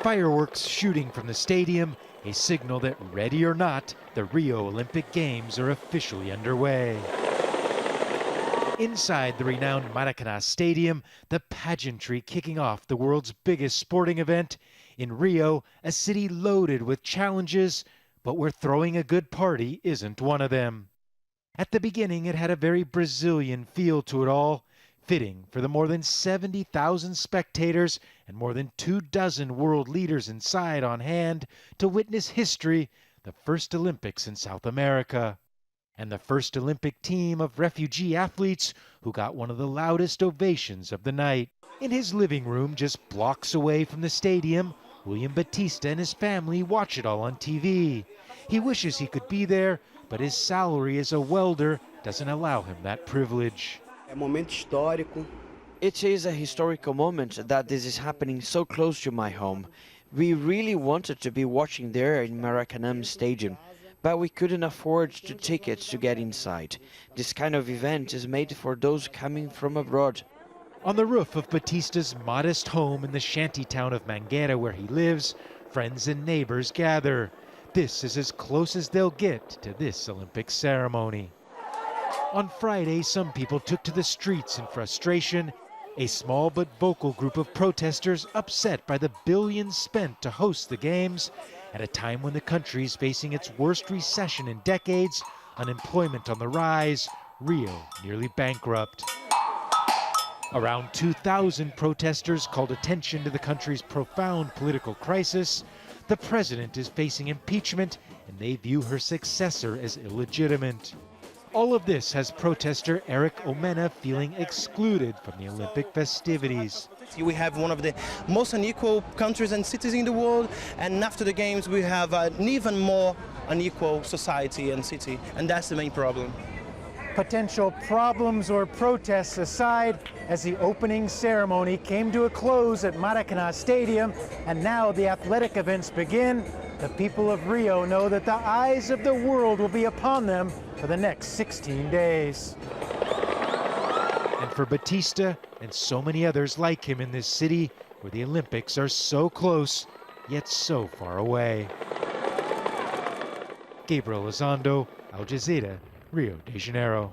Fireworks shooting from the stadium, a signal that, ready or not, the Rio Olympic Games are officially underway. Inside the renowned Maracanã Stadium, the pageantry kicking off the world's biggest sporting event. In Rio, a city loaded with challenges, but where throwing a good party isn't one of them. At the beginning, it had a very Brazilian feel to it all, fitting for the more than 70,000 spectators and more than 24 world leaders inside on hand to witness history, the first Olympics in South America. And the first Olympic team of refugee athletes who got one of the loudest ovations of the night. In his living room just blocks away from the stadium, William Batista and his family watch it all on TV. He wishes he could be there, but his salary as a welder doesn't allow him that privilege. It is a historical moment that this is happening so close to my home. We really wanted to be watching there in Maracanã Stadium, but we couldn't afford the tickets to get inside. This kind of event is made for those coming from abroad. On the roof of Batista's modest home in the shanty town of Mangueira where he lives, friends and neighbors gather. This is as close as they'll get to this Olympic ceremony. On Friday, some people took to the streets in frustration. A small but vocal group of protesters upset by the billions spent to host the Games at a time when the country is facing its worst recession in decades, unemployment on the rise, Rio nearly bankrupt. Around 2,000 protesters called attention to the country's profound political crisis. The president is facing impeachment, and they view her successor as illegitimate. All of this has protester ERICK OMENA feeling excluded from the Olympic festivities. We have one of the most unequal countries and cities in the world, and after the Games we have an even more unequal society and city, and that's the main problem. Potential problems or protests aside, as the opening ceremony came to a close at Maracanã Stadium, and now the athletic events begin, the people of Rio know that the eyes of the world will be upon them for the next 16 days. And for Batista and so many others like him in this city, where the Olympics are so close, yet so far away. Gabriel Elizondo, Jazeera, Rio de Janeiro.